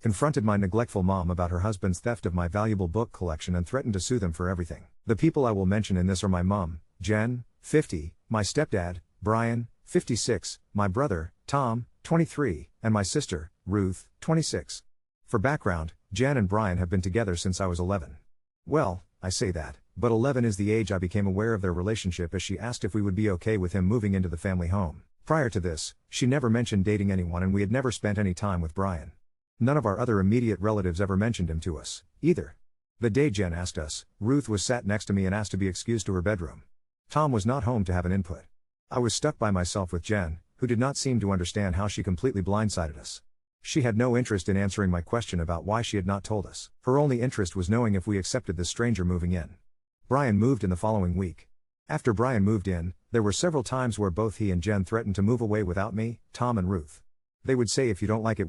confronted my neglectful mom about her husband's theft of my valuable book collection and threatened to sue them for everything. The people I will mention in this are my mom, Jen, 50, my stepdad, Brian, 56, my brother, Tom, 23, and my sister, Ruth, 26. For background, Jen and Brian have been together since I was 11. Well, I say that, but 11 is the age I became aware of their relationship as she asked if we would be okay with him moving into the family home. Prior to this, she never mentioned dating anyone and we had never spent any time with Brian. None of our other immediate relatives ever mentioned him to us, either. The day Jen asked us, Ruth was sat next to me and asked to be excused to her bedroom. Tom was not home to have an input. I was stuck by myself with Jen, who did not seem to understand how she completely blindsided us. She had no interest in answering my question about why she had not told us. Her only interest was knowing if we accepted this stranger moving in. Brian moved in the following week. After Brian moved in, there were several times where both he and Jen threatened to move away without me, Tom and Ruth. They would say if you don't like it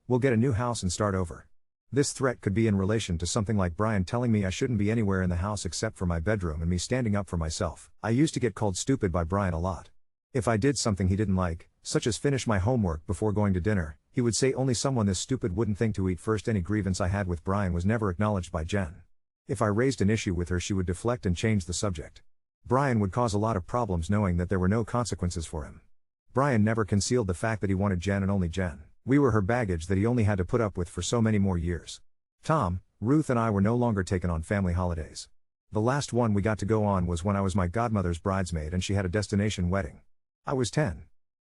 we'll get a new house and start over. This threat could be in relation to something like Brian telling me I shouldn't be anywhere in the house except for my bedroom and me standing up for myself. I used to get called stupid by Brian a lot. If I did something he didn't like, such as finish my homework before going to dinner, he would say only someone this stupid wouldn't think to eat first. Any grievance I had with Brian was never acknowledged by Jen. If I raised an issue with her she would deflect and change the subject. Brian would cause a lot of problems knowing that there were no consequences for him. Brian never concealed the fact that he wanted Jen and only Jen. We were her baggage that he only had to put up with for so many more years. Tom, Ruth and I were no longer taken on family holidays. The last one we got to go on was when I was my godmother's bridesmaid and she had a destination wedding. I was 10.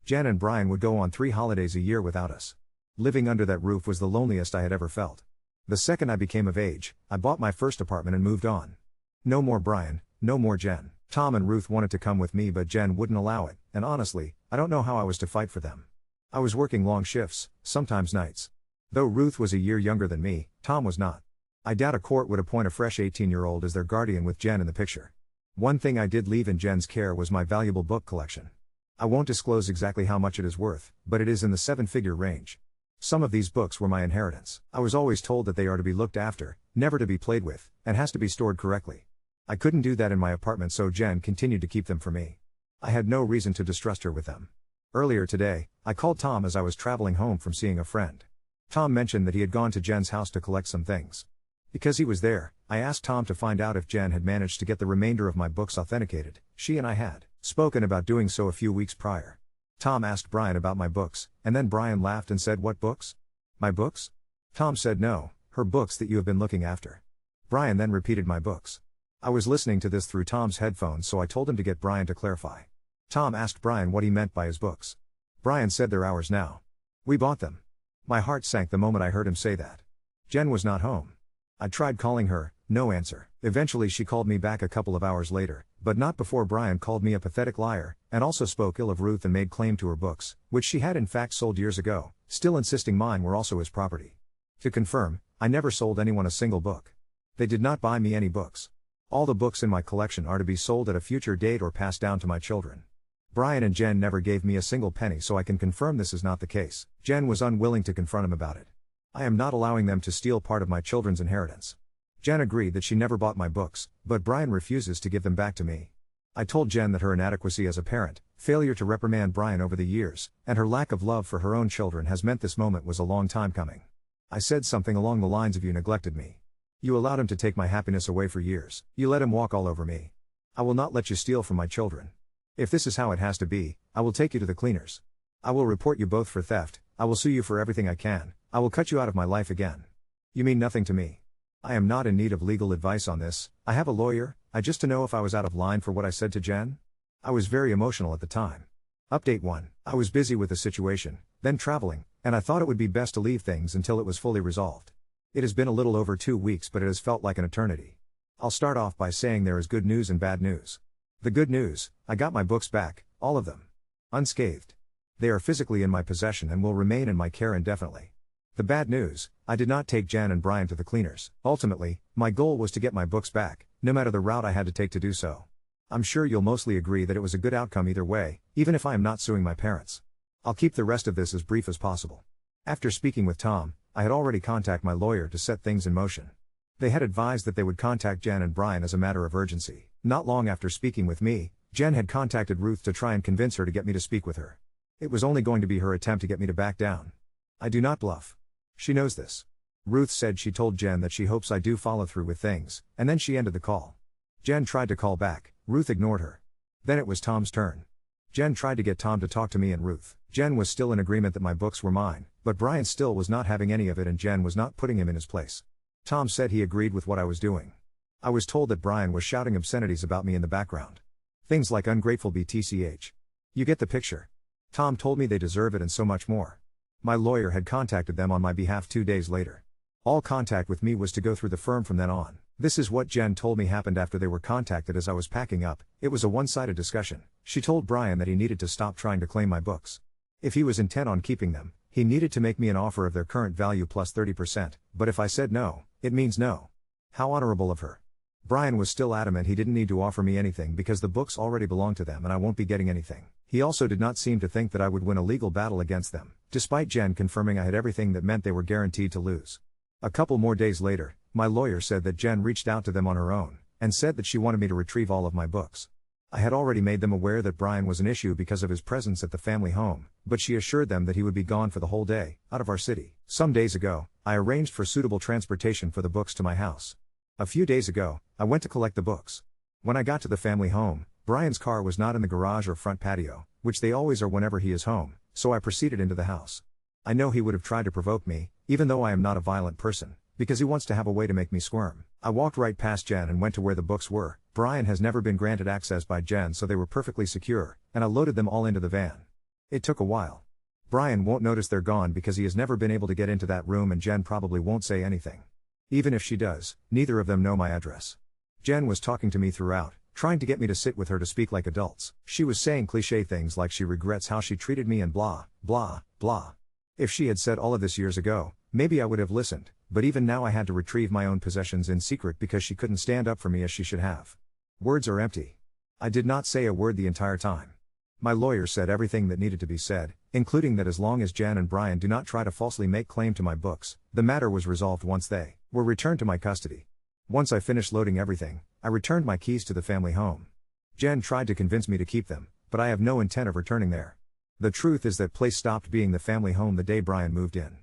Jen and Brian would go on 3 holidays a year without us. Living under that roof was the loneliest I had ever felt. The second I became of age, I bought my first apartment and moved on. No more Brian, no more Jen. Tom and Ruth wanted to come with me but Jen wouldn't allow it, and honestly, I don't know how I was to fight for them. I was working long shifts, sometimes nights. Though Ruth was a year younger than me, Tom was not. I doubt a court would appoint a fresh 18-year-old as their guardian with Jen in the picture. One thing I did leave in Jen's care was my valuable book collection. I won't disclose exactly how much it is worth, but it is in the 7-figure range. Some of these books were my inheritance. I was always told that they are to be looked after, never to be played with, and has to be stored correctly. I couldn't do that in my apartment so Jen continued to keep them for me. I had no reason to distrust her with them. Earlier today, I called Tom as I was traveling home from seeing a friend. Tom mentioned that he had gone to Jen's house to collect some things. Because he was there, I asked Tom to find out if Jen had managed to get the remainder of my books authenticated. She and I had spoken about doing so a few weeks prior. Tom asked Brian about my books, and then Brian laughed and said, "What books? My books?" Tom said, "No, her books that you have been looking after." Brian then repeated, "My books." I was listening to this through Tom's headphones so I told him to get Brian to clarify. Tom asked Brian what he meant by his books. Brian said, "They're ours now. We bought them." My heart sank the moment I heard him say that. Jen was not home. I tried calling her, no answer. Eventually she called me back a couple of hours later, but not before Brian called me a pathetic liar, and also spoke ill of Ruth and made claim to her books, which she had in fact sold years ago, still insisting mine were also his property. To confirm, I never sold anyone a single book. They did not buy me any books. All the books in my collection are to be sold at a future date or passed down to my children. Brian and Jen never gave me a single penny so I can confirm this is not the case. Jen was unwilling to confront him about it. I am not allowing them to steal part of my children's inheritance. Jen agreed that she never bought my books, but Brian refuses to give them back to me. I told Jen that her inadequacy as a parent, failure to reprimand Brian over the years, and her lack of love for her own children has meant this moment was a long time coming. I said something along the lines of, "You neglected me. You allowed him to take my happiness away for years. You let him walk all over me. I will not let you steal from my children. If this is how it has to be, I will take you to the cleaners. I will report you both for theft, I will sue you for everything I can, I will cut you out of my life again. You mean nothing to me. I am not in need of legal advice on this, I have a lawyer, I just to know if I was out of line for what I said to Jen." I was very emotional at the time. Update 1. I was busy with the situation, then traveling, and I thought it would be best to leave things until it was fully resolved. It has been a little over 2 weeks but it has felt like an eternity. I'll start off by saying there is good news and bad news. The good news, I got my books back, all of them. Unscathed. They are physically in my possession and will remain in my care indefinitely. The bad news, I did not take Jen and Brian to the cleaners. Ultimately, my goal was to get my books back, no matter the route I had to take to do so. I'm sure you'll mostly agree that it was a good outcome either way, even if I am not suing my parents. I'll keep the rest of this as brief as possible. After speaking with Tom, I had already contacted my lawyer to set things in motion. They had advised that they would contact Jen and Brian as a matter of urgency. Not long after speaking with me, Jen had contacted Ruth to try and convince her to get me to speak with her. It was only going to be her attempt to get me to back down. I do not bluff. She knows this. Ruth said she told Jen that she hopes I do follow through with things, and then she ended the call. Jen tried to call back, Ruth ignored her. Then it was Tom's turn. Jen tried to get Tom to talk to me and Ruth. Jen was still in agreement that my books were mine, but Brian still was not having any of it and Jen was not putting him in his place. Tom said he agreed with what I was doing. I was told that Brian was shouting obscenities about me in the background. Things like ungrateful btch. You get the picture. Tom told me they deserve it and so much more. My lawyer had contacted them on my behalf 2 days later. All contact with me was to go through the firm from then on. This is what Jen told me happened after they were contacted as I was packing up. It was a one-sided discussion. She told Brian that he needed to stop trying to claim my books. If he was intent on keeping them, he needed to make me an offer of their current value plus 30%, but if I said no, it means no. How honorable of her. Brian was still adamant he didn't need to offer me anything because the books already belong to them and I won't be getting anything. He also did not seem to think that I would win a legal battle against them, despite Jen confirming I had everything that meant they were guaranteed to lose. A couple more days later, my lawyer said that Jen reached out to them on her own, and said that she wanted me to retrieve all of my books. I had already made them aware that Brian was an issue because of his presence at the family home, but she assured them that he would be gone for the whole day, out of our city. Some days ago, I arranged for suitable transportation for the books to my house. A few days ago, I went to collect the books. When I got to the family home, Brian's car was not in the garage or front patio, which they always are whenever he is home, so I proceeded into the house. I know he would have tried to provoke me, even though I am not a violent person, because he wants to have a way to make me squirm. I walked right past Jen and went to where the books were. Brian has never been granted access by Jen, so they were perfectly secure, and I loaded them all into the van. It took a while. Brian won't notice they're gone because he has never been able to get into that room and Jen probably won't say anything. Even if she does, neither of them know my address. Jen was talking to me throughout, trying to get me to sit with her to speak like adults. She was saying cliché things like she regrets how she treated me and blah, blah, blah. If she had said all of this years ago, maybe I would have listened, but even now I had to retrieve my own possessions in secret because she couldn't stand up for me as she should have. Words are empty. I did not say a word the entire time. My lawyer said everything that needed to be said, including that as long as Jen and Brian do not try to falsely make claim to my books, the matter was resolved once they were returned to my custody. Once I finished loading everything, I returned my keys to the family home. Jen tried to convince me to keep them, but I have no intent of returning there. The truth is that place stopped being the family home the day Brian moved in.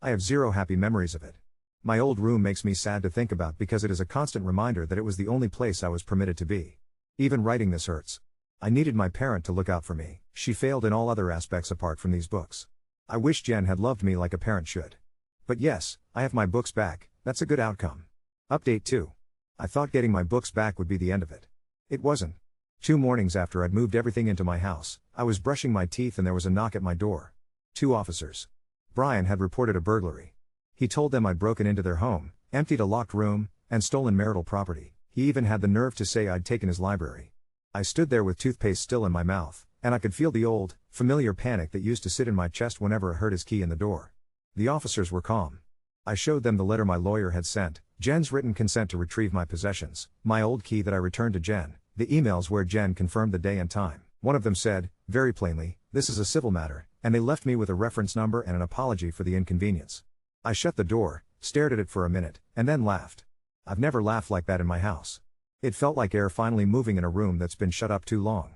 I have zero happy memories of it. My old room makes me sad to think about because it is a constant reminder that it was the only place I was permitted to be. Even writing this hurts. I needed my parent to look out for me. She failed in all other aspects apart from these books. I wish Jen had loved me like a parent should. But yes, I have my books back. That's a good outcome. Update 2. I thought getting my books back would be the end of it. It wasn't. 2 mornings after I'd moved everything into my house, I was brushing my teeth and there was a knock at my door. 2 officers. Brian had reported a burglary. He told them I'd broken into their home, emptied a locked room, and stolen marital property. He even had the nerve to say I'd taken his library. I stood there with toothpaste still in my mouth, and I could feel the old, familiar panic that used to sit in my chest whenever I heard his key in the door. The officers were calm. I showed them the letter my lawyer had sent, Jen's written consent to retrieve my possessions, my old key that I returned to Jen, the emails where Jen confirmed the day and time. One of them said, very plainly, this is a civil matter, and they left me with a reference number and an apology for the inconvenience. I shut the door, stared at it for a minute, and then laughed. I've never laughed like that in my house. It felt like air finally moving in a room that's been shut up too long.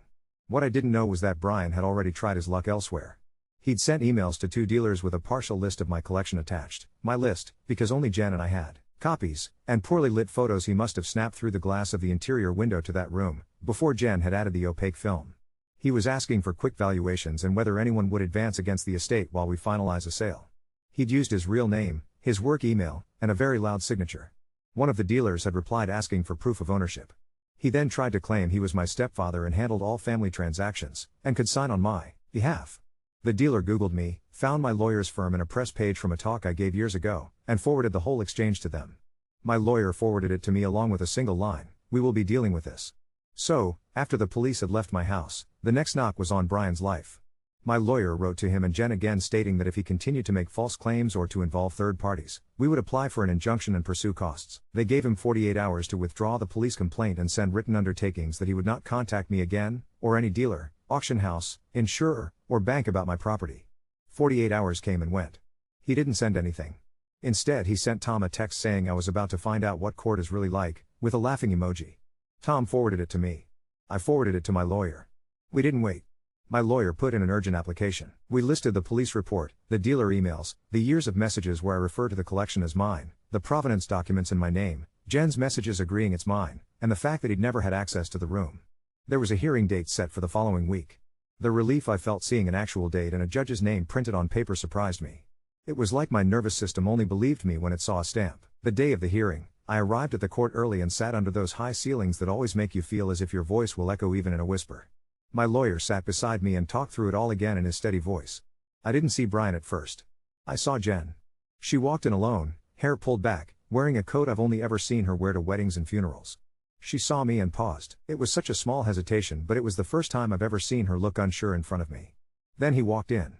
What I didn't know was that Brian had already tried his luck elsewhere. He'd sent emails to 2 dealers with a partial list of my collection attached, my list, because only Jen and I had copies, and poorly lit photos he must have snapped through the glass of the interior window to that room, before Jen had added the opaque film. He was asking for quick valuations and whether anyone would advance against the estate while we finalize a sale. He'd used his real name, his work email, and a very loud signature. One of the dealers had replied asking for proof of ownership. He then tried to claim he was my stepfather and handled all family transactions, and could sign on my behalf. The dealer Googled me, found my lawyer's firm and a press page from a talk I gave years ago, and forwarded the whole exchange to them. My lawyer forwarded it to me along with a single line, "We will be dealing with this." So, after the police had left my house, the next knock was on Brian's life. My lawyer wrote to him and Jen again stating that if he continued to make false claims or to involve third parties, we would apply for an injunction and pursue costs. They gave him 48 hours to withdraw the police complaint and send written undertakings that he would not contact me again, or any dealer, auction house, insurer, or bank about my property. 48 hours came and went. He didn't send anything. Instead, he sent Tom a text saying I was about to find out what court is really like, with a laughing emoji. Tom forwarded it to me. I forwarded it to my lawyer. We didn't wait. My lawyer put in an urgent application. We listed the police report, the dealer emails, the years of messages where I refer to the collection as mine, the provenance documents in my name, Jen's messages agreeing it's mine, and the fact that he'd never had access to the room. There was a hearing date set for the following week. The relief I felt seeing an actual date and a judge's name printed on paper surprised me. It was like my nervous system only believed me when it saw a stamp. The day of the hearing, I arrived at the court early and sat under those high ceilings that always make you feel as if your voice will echo even in a whisper. My lawyer sat beside me and talked through it all again in his steady voice. I didn't see Brian at first. I saw Jen. She walked in alone, hair pulled back, wearing a coat I've only ever seen her wear to weddings and funerals. She saw me and paused. It was such a small hesitation, but it was the first time I've ever seen her look unsure in front of me. Then he walked in.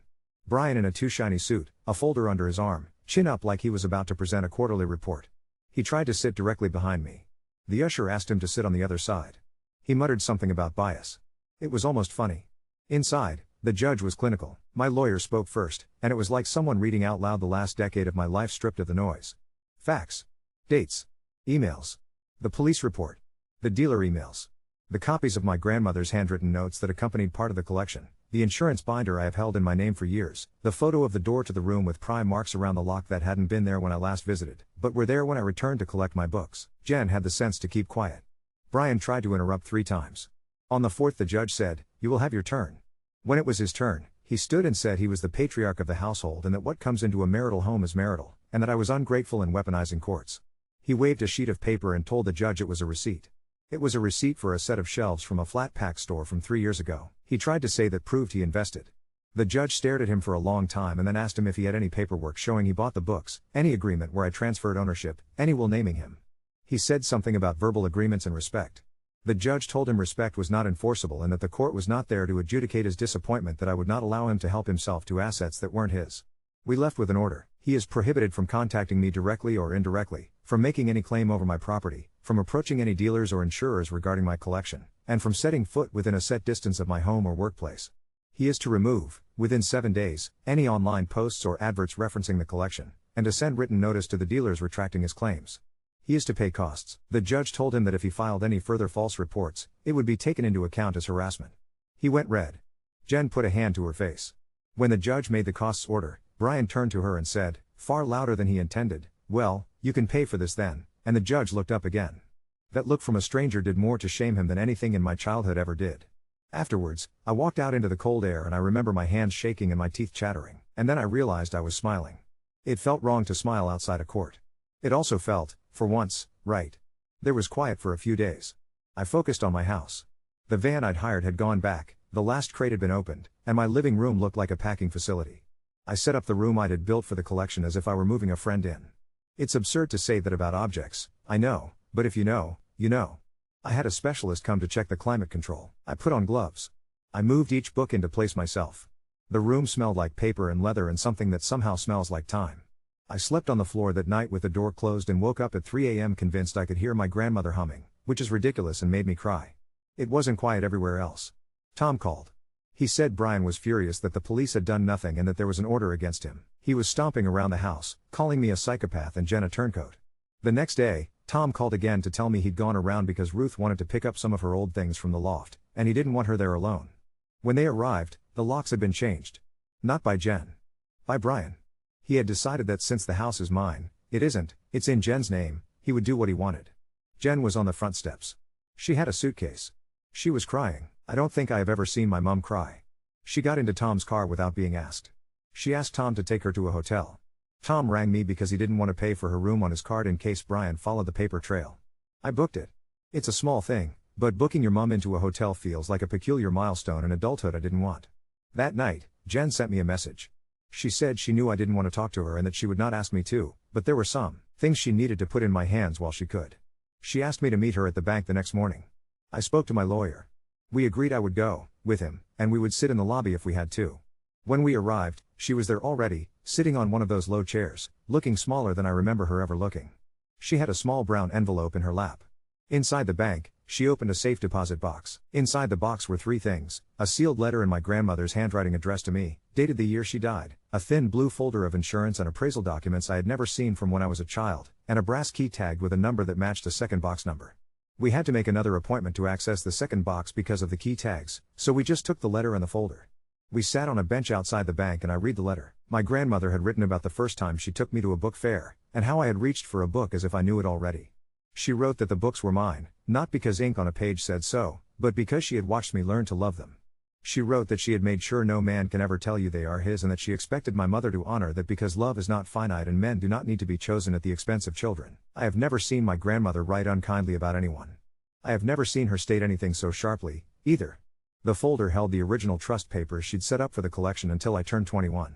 Brian in a too shiny suit, a folder under his arm, chin up like he was about to present a quarterly report. He tried to sit directly behind me. The usher asked him to sit on the other side. He muttered something about bias. It was almost funny. Inside, the judge was clinical. My lawyer spoke first, and it was like someone reading out loud the last decade of my life stripped of the noise. Facts. Dates. Emails. The police report. The dealer emails. The copies of my grandmother's handwritten notes that accompanied part of the collection. The insurance binder I have held in my name for years. The photo of the door to the room with pry marks around the lock that hadn't been there when I last visited, but were there when I returned to collect my books. Jen had the sense to keep quiet. Brian tried to interrupt 3 times. On the 4th the judge said, "You will have your turn." When it was his turn, he stood and said he was the patriarch of the household and that what comes into a marital home is marital, and that I was ungrateful in weaponizing courts. He waved a sheet of paper and told the judge it was a receipt. It was a receipt for a set of shelves from a flat pack store from 3 years ago. He tried to say that proved he invested. The judge stared at him for a long time and then asked him if he had any paperwork showing he bought the books, any agreement where I transferred ownership, any will naming him. He said something about verbal agreements and respect. The judge told him respect was not enforceable and that the court was not there to adjudicate his disappointment that I would not allow him to help himself to assets that weren't his. We left with an order. He is prohibited from contacting me directly or indirectly, from making any claim over my property, from approaching any dealers or insurers regarding my collection, and from setting foot within a set distance of my home or workplace. He is to remove, within 7 days, any online posts or adverts referencing the collection, and to send written notice to the dealers retracting his claims. He is to pay costs. The judge told him that if he filed any further false reports, it would be taken into account as harassment. He went red. Jen put a hand to her face. When the judge made the costs order, Brian turned to her and said, far louder than he intended, "Well, you can pay for this then," and the judge looked up again. That look from a stranger did more to shame him than anything in my childhood ever did. Afterwards, I walked out into the cold air and I remember my hands shaking and my teeth chattering, and then I realized I was smiling. It felt wrong to smile outside a court. It also felt, for once, right. There was quiet for a few days. I focused on my house. The van I'd hired had gone back, the last crate had been opened, and my living room looked like a packing facility. I set up the room I'd had built for the collection as if I were moving a friend in. It's absurd to say that about objects, I know, but if you know, you know. I had a specialist come to check the climate control. I put on gloves. I moved each book into place myself. The room smelled like paper and leather and something that somehow smells like time. I slept on the floor that night with the door closed and woke up at 3 a.m. convinced I could hear my grandmother humming, which is ridiculous and made me cry. It wasn't quiet everywhere else. Tom called. He said Brian was furious that the police had done nothing and that there was an order against him. He was stomping around the house, calling me a psychopath and Jen a turncoat. The next day, Tom called again to tell me he'd gone around because Ruth wanted to pick up some of her old things from the loft, and he didn't want her there alone. When they arrived, the locks had been changed. Not by Jen. By Brian. He had decided that since the house is mine, it isn't, it's in Jen's name, he would do what he wanted. Jen was on the front steps. She had a suitcase. She was crying. I don't think I have ever seen my mom cry. She got into Tom's car without being asked. She asked Tom to take her to a hotel. Tom rang me because he didn't want to pay for her room on his card in case Brian followed the paper trail. I booked it. It's a small thing, but booking your mom into a hotel feels like a peculiar milestone in adulthood I didn't want. That night, Jen sent me a message. She said she knew I didn't want to talk to her and that she would not ask me to, but there were some things she needed to put in my hands while she could. She asked me to meet her at the bank the next morning. I spoke to my lawyer. We agreed I would go, with him, and we would sit in the lobby if we had to. When we arrived, she was there already, sitting on one of those low chairs, looking smaller than I remember her ever looking. She had a small brown envelope in her lap. Inside the bank, she opened a safe deposit box. Inside the box were 3 things: a sealed letter in my grandmother's handwriting addressed to me, dated the year she died, a thin blue folder of insurance and appraisal documents I had never seen from when I was a child, and a brass key tagged with a number that matched a second box number. We had to make another appointment to access the second box because of the key tags, so we just took the letter and the folder. We sat on a bench outside the bank and I read the letter. My grandmother had written about the first time she took me to a book fair, and how I had reached for a book as if I knew it already. She wrote that the books were mine, not because ink on a page said so, but because she had watched me learn to love them. She wrote that she had made sure no man can ever tell you they are his, and that she expected my mother to honor that because love is not finite and men do not need to be chosen at the expense of children. I have never seen my grandmother write unkindly about anyone. I have never seen her state anything so sharply, either. The folder held the original trust papers she'd set up for the collection until I turned 21.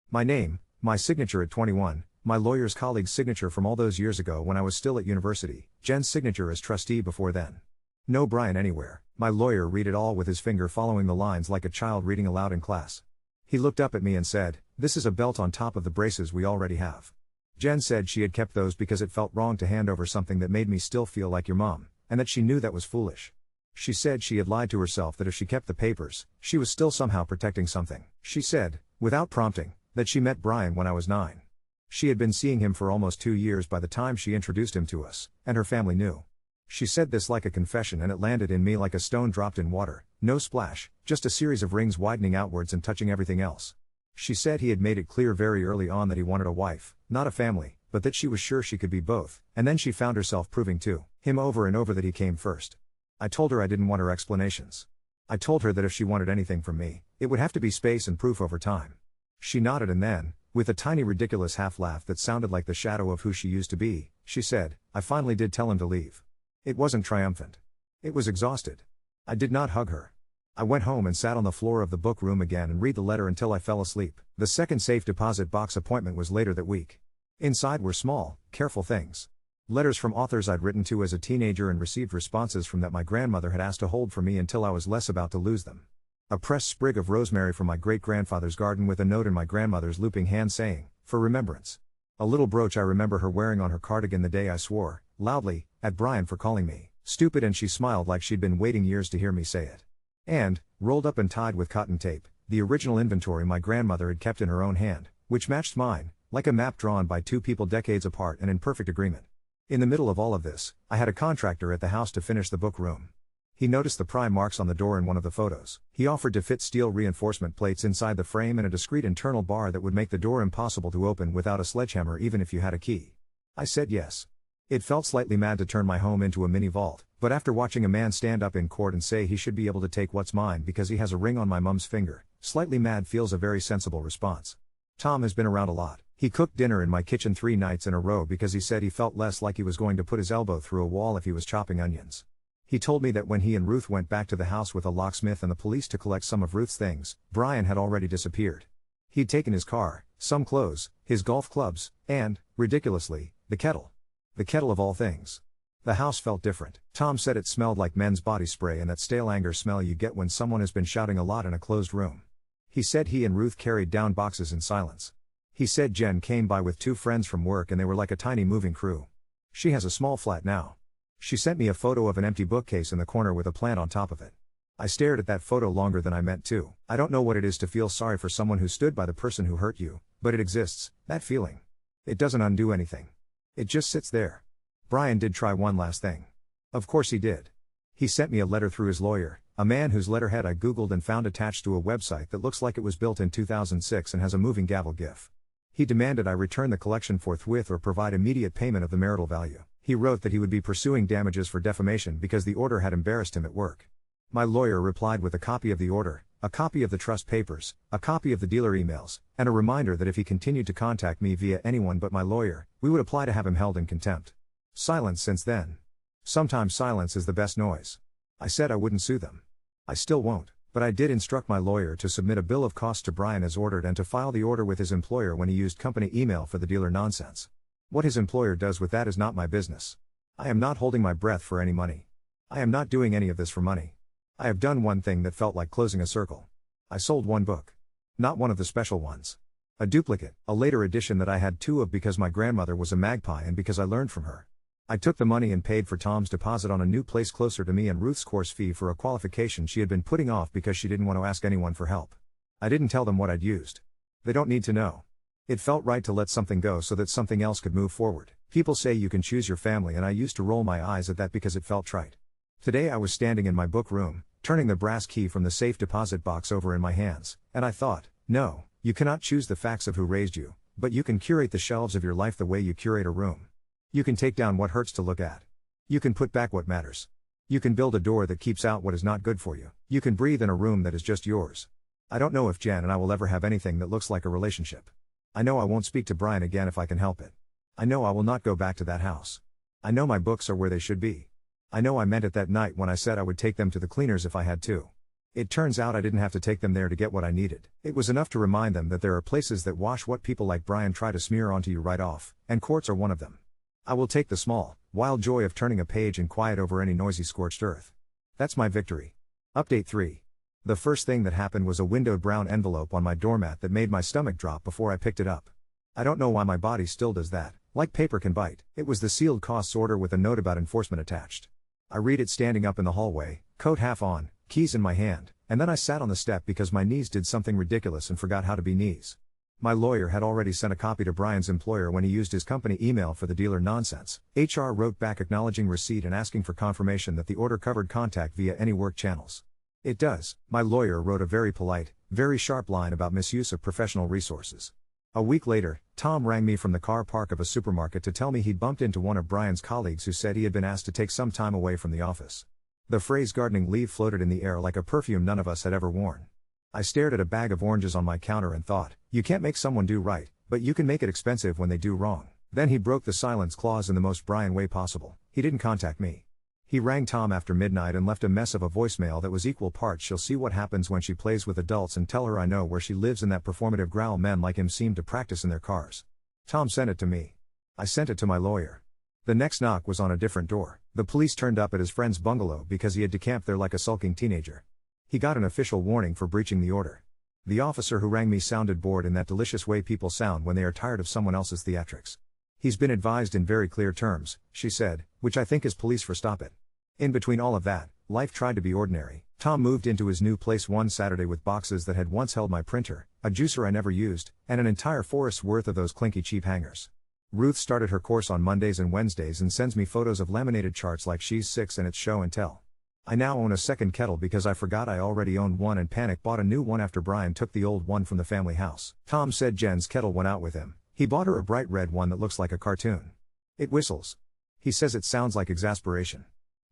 My name, my signature at 21, my lawyer's colleague's signature from all those years ago when I was still at university, Jen's signature as trustee before then. No Brian anywhere. My lawyer read it all with his finger following the lines like a child reading aloud in class. He looked up at me and said, "This is a belt on top of the braces we already have." Jen said she had kept those because it felt wrong to hand over something that made me still feel like your mom, and that she knew that was foolish. She said she had lied to herself that if she kept the papers, she was still somehow protecting something. She said, without prompting, that she met Brian when I was 9. She had been seeing him for almost 2 years by the time she introduced him to us, and her family knew. She said this like a confession and it landed in me like a stone dropped in water, no splash, just a series of rings widening outwards and touching everything else. She said he had made it clear very early on that he wanted a wife, not a family, but that she was sure she could be both, and then she found herself proving to him over and over that he came first. I told her I didn't want her explanations. I told her that if she wanted anything from me, it would have to be space and proof over time. She nodded and then, with a tiny ridiculous half-laugh that sounded like the shadow of who she used to be, she said, "I finally did tell him to leave." It wasn't triumphant. It was exhausted. I did not hug her. I went home and sat on the floor of the book room again and read the letter until I fell asleep. The second safe deposit box appointment was later that week. Inside were small, careful things. Letters from authors I'd written to as a teenager and received responses from that my grandmother had asked to hold for me until I was less about to lose them. A pressed sprig of rosemary from my great-grandfather's garden with a note in my grandmother's looping hand saying, "For remembrance." A little brooch I remember her wearing on her cardigan the day I swore, loudly, at Brian for calling me stupid, and she smiled like she'd been waiting years to hear me say it. And, rolled up and tied with cotton tape, the original inventory my grandmother had kept in her own hand, which matched mine, like a map drawn by two people decades apart and in perfect agreement. In the middle of all of this, I had a contractor at the house to finish the book room. He noticed the pry marks on the door in one of the photos. He offered to fit steel reinforcement plates inside the frame and a discreet internal bar that would make the door impossible to open without a sledgehammer even if you had a key. I said yes. It felt slightly mad to turn my home into a mini vault, but after watching a man stand up in court and say he should be able to take what's mine because he has a ring on my mum's finger, slightly mad feels a very sensible response. Tom has been around a lot. He cooked dinner in my kitchen 3 nights in a row because he said he felt less like he was going to put his elbow through a wall if he was chopping onions. He told me that when he and Ruth went back to the house with a locksmith and the police to collect some of Ruth's things, Brian had already disappeared. He'd taken his car, some clothes, his golf clubs, and, ridiculously, the kettle. The kettle of all things. The house felt different. Tom said it smelled like men's body spray and that stale anger smell you get when someone has been shouting a lot in a closed room. He said he and Ruth carried down boxes in silence. He said Jen came by with 2 friends from work and they were like a tiny moving crew. She has a small flat now. She sent me a photo of an empty bookcase in the corner with a plant on top of it. I stared at that photo longer than I meant to. I don't know what it is to feel sorry for someone who stood by the person who hurt you, but it exists, that feeling. It doesn't undo anything. It just sits there. Brian did try one last thing. Of course he did. He sent me a letter through his lawyer, a man whose letterhead I googled and found attached to a website that looks like it was built in 2006 and has a moving gavel gif. He demanded I return the collection forthwith or provide immediate payment of the marital value. He wrote that he would be pursuing damages for defamation because the order had embarrassed him at work. My lawyer replied with a copy of the order, a copy of the trust papers, a copy of the dealer emails, and a reminder that if he continued to contact me via anyone but my lawyer, we would apply to have him held in contempt. Silence since then. Sometimes silence is the best noise. I said I wouldn't sue them. I still won't, but I did instruct my lawyer to submit a bill of costs to Brian as ordered and to file the order with his employer when he used company email for the dealer nonsense. What his employer does with that is not my business. I am not holding my breath for any money. I am not doing any of this for money. I have done one thing that felt like closing a circle. I sold one book. Not one of the special ones. A duplicate, a later edition that I had 2 of because my grandmother was a magpie and because I learned from her. I took the money and paid for Tom's deposit on a new place closer to me and Ruth's course fee for a qualification she had been putting off because she didn't want to ask anyone for help. I didn't tell them what I'd used. They don't need to know. It felt right to let something go so that something else could move forward. People say you can choose your family, and I used to roll my eyes at that because it felt trite. Today I was standing in my book room, turning the brass key from the safe deposit box over in my hands, and I thought, no, you cannot choose the facts of who raised you, but you can curate the shelves of your life the way you curate a room. You can take down what hurts to look at. You can put back what matters. You can build a door that keeps out what is not good for you. You can breathe in a room that is just yours. I don't know if Jen and I will ever have anything that looks like a relationship. I know I won't speak to Brian again if I can help it. I know I will not go back to that house. I know my books are where they should be. I know I meant it that night when I said I would take them to the cleaners if I had to. It turns out I didn't have to take them there to get what I needed. It was enough to remind them that there are places that wash what people like Brian try to smear onto you right off, and courts are one of them. I will take the small, wild joy of turning a page in quiet over any noisy scorched earth. That's my victory. Update 3. The first thing that happened was a windowed brown envelope on my doormat that made my stomach drop before I picked it up. I don't know why my body still does that, like paper can bite. It was the sealed costs order with a note about enforcement attached. I read it standing up in the hallway, coat half on, keys in my hand, and then I sat on the step because my knees did something ridiculous and forgot how to be knees. My lawyer had already sent a copy to Brian's employer when he used his company email for the dealer nonsense. HR wrote back acknowledging receipt and asking for confirmation that the order covered contact via any work channels. It does. My lawyer wrote a very polite, very sharp line about misuse of professional resources. A week later, Tom rang me from the car park of a supermarket to tell me he'd bumped into one of Brian's colleagues who said he had been asked to take some time away from the office. The phrase gardening leave floated in the air like a perfume none of us had ever worn. I stared at a bag of oranges on my counter and thought, you can't make someone do right, but you can make it expensive when they do wrong. Then he broke the silence clause in the most Brian way possible. He didn't contact me. He rang Tom after midnight and left a mess of a voicemail that was equal parts she'll see what happens when she plays with adults and tell her I know where she lives in that performative growl men like him seem to practice in their cars. Tom sent it to me. I sent it to my lawyer. The next knock was on a different door. The police turned up at his friend's bungalow because he had decamped there like a sulking teenager. He got an official warning for breaching the order. The officer who rang me sounded bored in that delicious way people sound when they are tired of someone else's theatrics. He's been advised in very clear terms, she said, which I think is police for stop it. In between all of that, life tried to be ordinary. Tom moved into his new place one Saturday with boxes that had once held my printer, a juicer I never used, and an entire forest's worth of those clinky cheap hangers. Ruth started her course on Mondays and Wednesdays and sends me photos of laminated charts like she's 6 and it's show and tell. I now own a second kettle because I forgot I already owned one and panic bought a new one after Brian took the old one from the family house. Tom said Jen's kettle went out with him. He bought her a bright red one that looks like a cartoon. It whistles. He says it sounds like exasperation.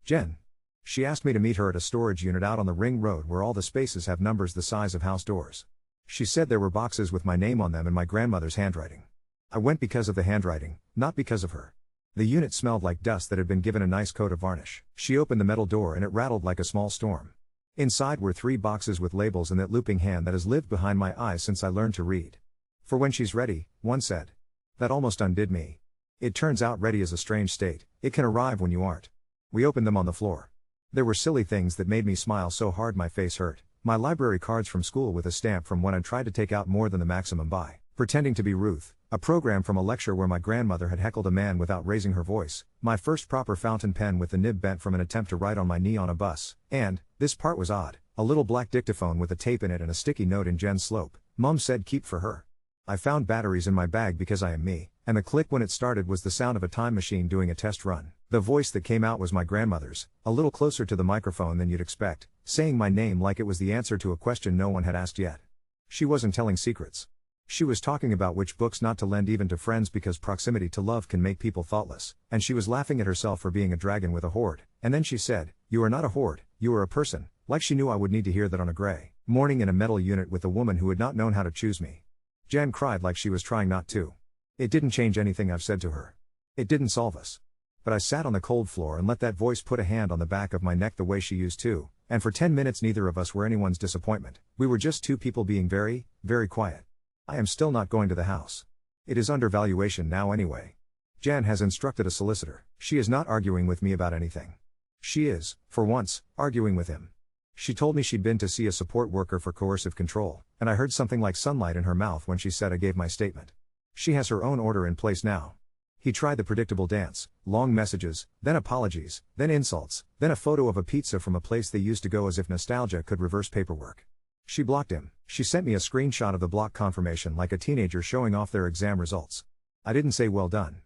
Jen. She asked me to meet her at a storage unit out on the ring road where all the spaces have numbers the size of house doors. She said there were boxes with my name on them in my grandmother's handwriting. I went because of the handwriting, not because of her. The unit smelled like dust that had been given a nice coat of varnish. She opened the metal door and it rattled like a small storm. Inside were 3 boxes with labels and that looping hand that has lived behind my eyes since I learned to read. For when she's ready, one said. That almost undid me. It turns out ready is a strange state, it can arrive when you aren't. We opened them on the floor. There were silly things that made me smile so hard my face hurt. My library cards from school with a stamp from when I tried to take out more than the maximum by pretending to be Ruth, a program from a lecture where my grandmother had heckled a man without raising her voice, my first proper fountain pen with the nib bent from an attempt to write on my knee on a bus, and, this part was odd, a little black dictaphone with a tape in it and a sticky note in Jen's slope. Mum said keep for her. I found batteries in my bag because I am me, and the click when it started was the sound of a time machine doing a test run. The voice that came out was my grandmother's, a little closer to the microphone than you'd expect, saying my name like it was the answer to a question no one had asked yet. She wasn't telling secrets. She was talking about which books not to lend even to friends because proximity to love can make people thoughtless, and she was laughing at herself for being a dragon with a horde, and then she said, you are not a horde, you are a person, like she knew I would need to hear that on a gray morning in a metal unit with a woman who had not known how to choose me. Jen cried like she was trying not to. It didn't change anything I've said to her. It didn't solve us. But I sat on the cold floor and let that voice put a hand on the back of my neck the way she used to, and for 10 minutes neither of us were anyone's disappointment. We were just 2 people being very, very quiet. I am still not going to the house. It is under valuation now anyway. Jan has instructed a solicitor. She is not arguing with me about anything. She is, for once, arguing with him. She told me she'd been to see a support worker for coercive control, and I heard something like sunlight in her mouth when she said I gave my statement. She has her own order in place now. He tried the predictable dance, long messages, then apologies, then insults, then a photo of a pizza from a place they used to go as if nostalgia could reverse paperwork. She blocked him. She sent me a screenshot of the block confirmation like a teenager showing off their exam results. I didn't say well done.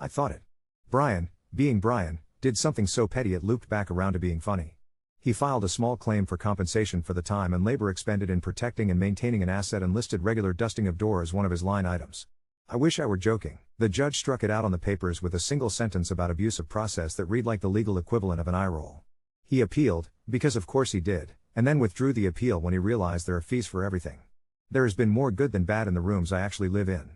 I thought it. Brian, being Brian, did something so petty it looped back around to being funny. He filed a small claim for compensation for the time and labor expended in protecting and maintaining an asset and listed regular dusting of door as one of his line items. I wish I were joking. The judge struck it out on the papers with a single sentence about abuse of process that read like the legal equivalent of an eye roll. He appealed, because of course he did, and then withdrew the appeal when he realized there are fees for everything. There has been more good than bad in the rooms I actually live in.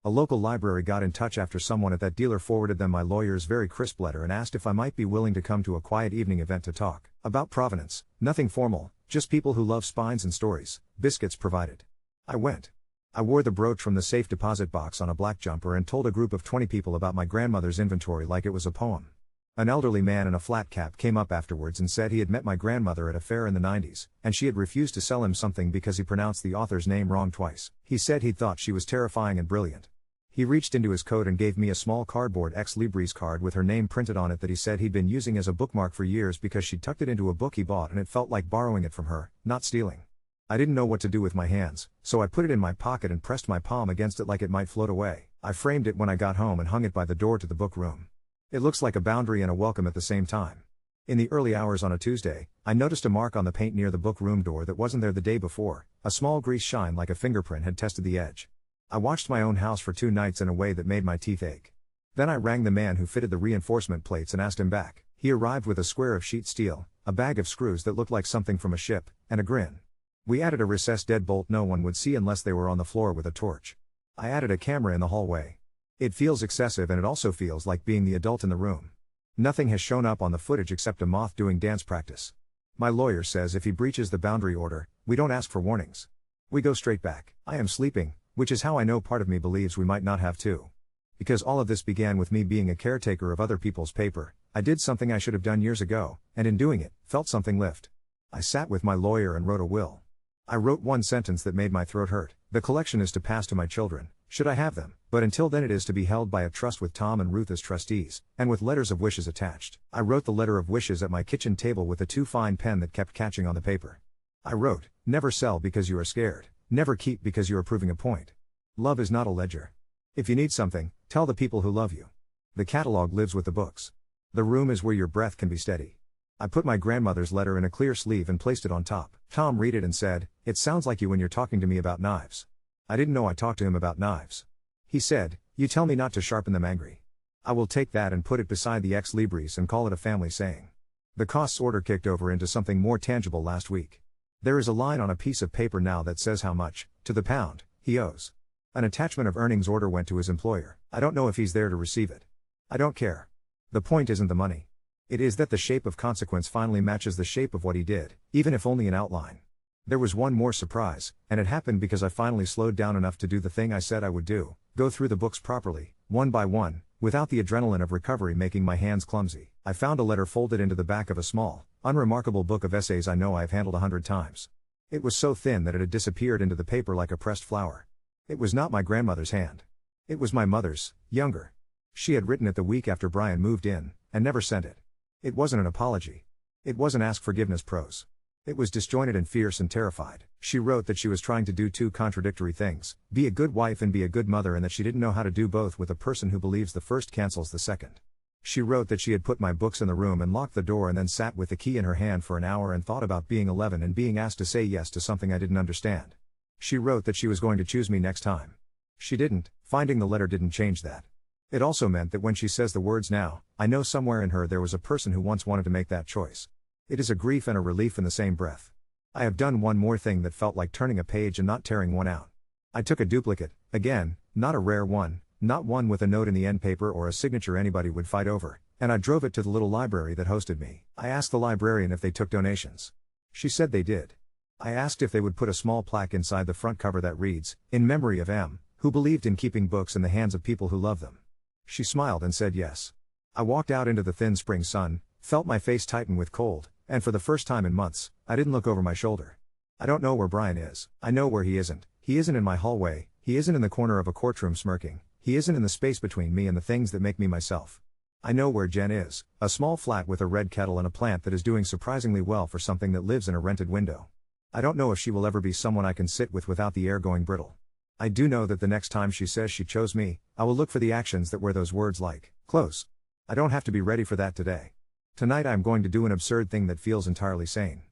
A local library got in touch after someone at that dealer forwarded them my lawyer's very crisp letter and asked if I might be willing to come to a quiet evening event to talk about Provenance. Nothing formal, just people who love spines and stories, biscuits provided. I went. I wore the brooch from the safe deposit box on a black jumper and told a group of 20 people about my grandmother's inventory like it was a poem. An elderly man in a flat cap came up afterwards and said he had met my grandmother at a fair in the 90s, and she had refused to sell him something because he pronounced the author's name wrong twice. He said he'd thought she was terrifying and brilliant. He reached into his coat and gave me a small cardboard ex libris card with her name printed on it that he said he'd been using as a bookmark for years because she'd tucked it into a book he bought and it felt like borrowing it from her, not stealing. I didn't know what to do with my hands, so I put it in my pocket and pressed my palm against it like it might float away. I framed it when I got home and hung it by the door to the book room. It looks like a boundary and a welcome at the same time. In the early hours on a Tuesday, I noticed a mark on the paint near the book room door that wasn't there the day before. A small grease shine like a fingerprint had tested the edge. I watched my own house for 2 nights in a way that made my teeth ache. Then I rang the man who fitted the reinforcement plates and asked him back. He arrived with a square of sheet steel, a bag of screws that looked like something from a ship, and a grin. We added a recessed deadbolt no one would see unless they were on the floor with a torch. I added a camera in the hallway. It feels excessive and it also feels like being the adult in the room. Nothing has shown up on the footage except a moth doing dance practice. My lawyer says if he breaches the boundary order, we don't ask for warnings. We go straight back. I am sleeping, which is how I know part of me believes we might not have to. Because all of this began with me being a caretaker of other people's paper. I did something I should have done years ago, and in doing it, felt something lift. I sat with my lawyer and wrote a will. I wrote one sentence that made my throat hurt. The collection is to pass to my children, should I have them, but until then it is to be held by a trust with Tom and Ruth as trustees, and with letters of wishes attached. I wrote the letter of wishes at my kitchen table with a too fine pen that kept catching on the paper. I wrote, never sell because you are scared, never keep because you are proving a point. Love is not a ledger. If you need something, tell the people who love you. The catalog lives with the books. The room is where your breath can be steady. I put my grandmother's letter in a clear sleeve and placed it on top. Tom read it and said, "It sounds like you when you're talking to me about knives." I didn't know I talked to him about knives. He said, "You tell me not to sharpen them angry." I will take that and put it beside the ex libris and call it a family saying. The costs order kicked over into something more tangible last week. There is a line on a piece of paper now that says how much, to the pound, he owes. An attachment of earnings order went to his employer. I don't know if he's there to receive it. I don't care. The point isn't the money. It is that the shape of consequence finally matches the shape of what he did, even if only in outline. There was one more surprise, and it happened because I finally slowed down enough to do the thing I said I would do, go through the books properly, one by one, without the adrenaline of recovery making my hands clumsy. I found a letter folded into the back of a small, unremarkable book of essays I know I've handled 100 times. It was so thin that it had disappeared into the paper like a pressed flower. It was not my grandmother's hand. It was my mother's, younger. She had written it the week after Brian moved in, and never sent it. It wasn't an apology. It wasn't ask forgiveness prose. It was disjointed and fierce and terrified. She wrote that she was trying to do 2 contradictory things, be a good wife and be a good mother, and that she didn't know how to do both with a person who believes the first cancels the second. She wrote that she had put my books in the room and locked the door and then sat with the key in her hand for an hour and thought about being 11 and being asked to say yes to something I didn't understand. She wrote that she was going to choose me next time. She didn't. Finding the letter didn't change that. It also meant that when she says the words now, I know somewhere in her there was a person who once wanted to make that choice. It is a grief and a relief in the same breath. I have done one more thing that felt like turning a page and not tearing one out. I took a duplicate, again, not a rare one, not one with a note in the end paper or a signature anybody would fight over, and I drove it to the little library that hosted me. I asked the librarian if they took donations. She said they did. I asked if they would put a small plaque inside the front cover that reads, "In memory of M, who believed in keeping books in the hands of people who love them." She smiled and said yes. I walked out into the thin spring sun, felt my face tighten with cold, and for the first time in months, I didn't look over my shoulder. I don't know where Brian is. I know where he isn't. He isn't in my hallway, he isn't in the corner of a courtroom smirking, he isn't in the space between me and the things that make me myself. I know where Jen is, a small flat with a red kettle and a plant that is doing surprisingly well for something that lives in a rented window. I don't know if she will ever be someone I can sit with without the air going brittle. I do know that the next time she says she chose me, I will look for the actions that wear those words like, close. I don't have to be ready for that today. Tonight I am going to do an absurd thing that feels entirely sane.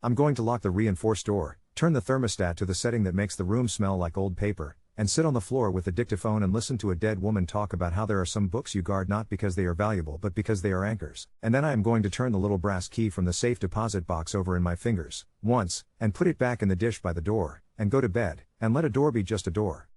I'm going to lock the reinforced door, turn the thermostat to the setting that makes the room smell like old paper, and sit on the floor with the dictaphone and listen to a dead woman talk about how there are some books you guard not because they are valuable but because they are anchors. And then I am going to turn the little brass key from the safe deposit box over in my fingers, once, and put it back in the dish by the door, and go to bed, and let a door be just a door.